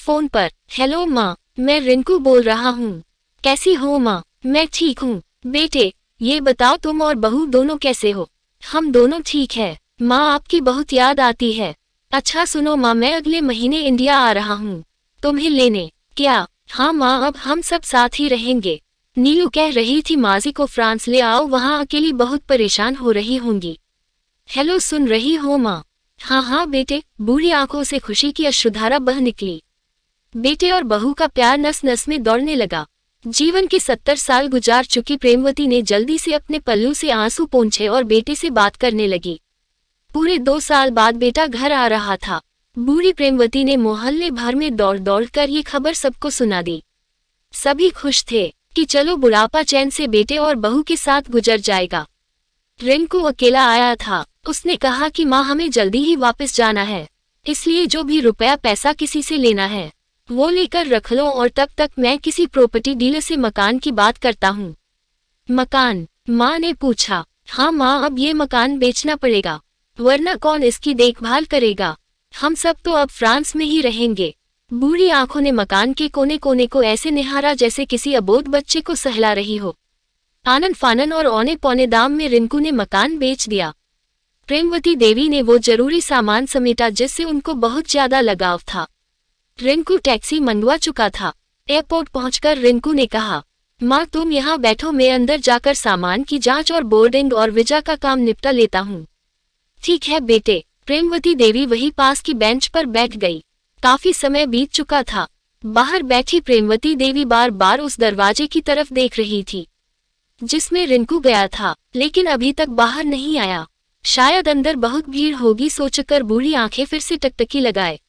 Phone पर। Hello माँ, मैं रिंकू बोल रहा हूँ। कैसी हो माँ? मैं ठीक हूँ। बेटे, ये बताओ तुम और बहू दोनों कैसे हो? हम दोनों ठीक है माँ, आपकी बहुत याद आती है। अच्छा सुनो माँ, मैं अगले महीने इंडिया आ रहा हूँ तुम्हें लेने। क्या? हाँ माँ, अब हम सब साथ ही रहेंगे। नीलू कह रही थी माजी को फ्रांस ले आओ, वहाँ अकेली बहुत परेशान हो रही होंगी। हेलो, सुन रही हो माँ? हाँ हाँ बेटे। बूढ़ी आंखों से खुशी की अश्रुधारा बह निकली। बेटे और बहू का प्यार नस नस में दौड़ने लगा। जीवन के 70 साल गुजार चुकी प्रेमवती ने जल्दी से अपने पल्लू से आंसू पोंछे और बेटे से बात करने लगी। पूरे 2 साल बाद बेटा घर आ रहा था। बूढ़ी प्रेमवती ने मोहल्ले भर में दौड़ दौड़ कर ये खबर सबको सुना दी। सभी खुश थे कि चलो बुढ़ापा चैन से बेटे और बहू के साथ गुजर जाएगा। रिंकू अकेला आया था। उसने कहा कि माँ, हमें जल्दी ही वापस जाना है, इसलिए जो भी रुपया पैसा किसी से लेना है वो लेकर रख लो, और तब तक मैं किसी प्रॉपर्टी डीलर से मकान की बात करता हूँ। मकान? माँ ने पूछा। हाँ माँ, अब ये मकान बेचना पड़ेगा, वरना कौन इसकी देखभाल करेगा? हम सब तो अब फ्रांस में ही रहेंगे। बूढ़ी आंखों ने मकान के कोने कोने को ऐसे निहारा जैसे किसी अबोध बच्चे को सहला रही हो। आनन फानन और औने पौने दाम में रिंकू ने मकान बेच दिया। प्रेमवती देवी ने वो जरूरी सामान समेटा जिससे उनको बहुत ज्यादा लगाव था। रिंकू टैक्सी मंगवा चुका था। एयरपोर्ट पहुंचकर रिंकू ने कहा, माँ तुम यहाँ बैठो, मैं अंदर जाकर सामान की जांच और बोर्डिंग और वीजा का काम निपटा लेता हूँ। ठीक है बेटे। प्रेमवती देवी वही पास की बेंच पर बैठ गई। काफी समय बीत चुका था। बाहर बैठी प्रेमवती देवी बार बार उस दरवाजे की तरफ देख रही थी जिसमें रिंकू गया था, लेकिन अभी तक बाहर नहीं आया। शायद अंदर बहुत भीड़ होगी सोचकर बूढ़ी आंखें फिर से टकटकी लगाए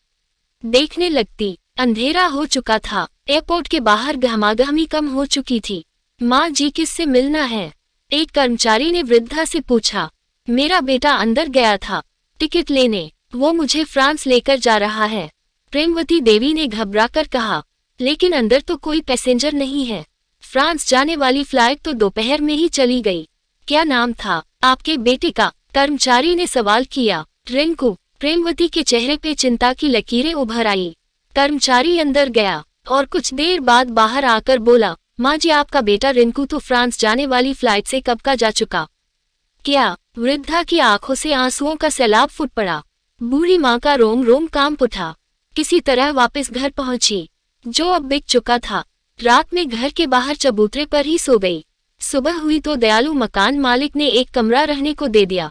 देखने लगती। अंधेरा हो चुका था। एयरपोर्ट के बाहर गहमागहमी कम हो चुकी थी। माँ जी, किससे मिलना है? एक कर्मचारी ने वृद्धा से पूछा। मेरा बेटा अंदर गया था टिकट लेने, वो मुझे फ्रांस लेकर जा रहा है। प्रेमवती देवी ने घबराकर कहा। लेकिन अंदर तो कोई पैसेंजर नहीं है। फ्रांस जाने वाली फ्लाइट तो दोपहर में ही चली गई। क्या नाम था आपके बेटे का? कर्मचारी ने सवाल किया। रिंकू। प्रेमवती के चेहरे पे चिंता की लकीरें उभर आई। कर्मचारी अंदर गया और कुछ देर बाद बाहर आकर बोला, माँ जी, आपका बेटा रिंकू तो फ्रांस जाने वाली फ्लाइट से कब का जा चुका। क्या? वृद्धा की आंखों से आंसुओं का सैलाब फूट पड़ा। बूढ़ी माँ का रोम रोम कांप उठा। किसी तरह वापस घर पहुंची, जो अब बिक चुका था। रात में घर के बाहर चबूतरे पर ही सो गई। सुबह हुई तो दयालु मकान मालिक ने एक कमरा रहने को दे दिया।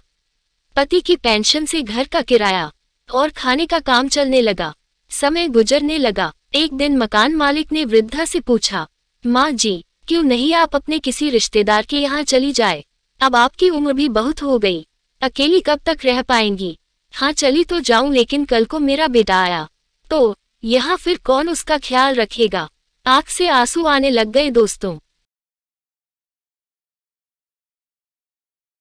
पति की पेंशन से घर का किराया और खाने का काम चलने लगा। समय गुजरने लगा। एक दिन मकान मालिक ने वृद्धा से पूछा, माँ जी, क्यों नहीं आप अपने किसी रिश्तेदार के यहाँ चली जाए? अब आपकी उम्र भी बहुत हो गई, अकेली कब तक रह पाएंगी? हाँ चली तो जाऊं, लेकिन कल को मेरा बेटा आया तो यहाँ फिर कौन उसका ख्याल रखेगा? आंख से आंसू आने लग गए दोस्तों।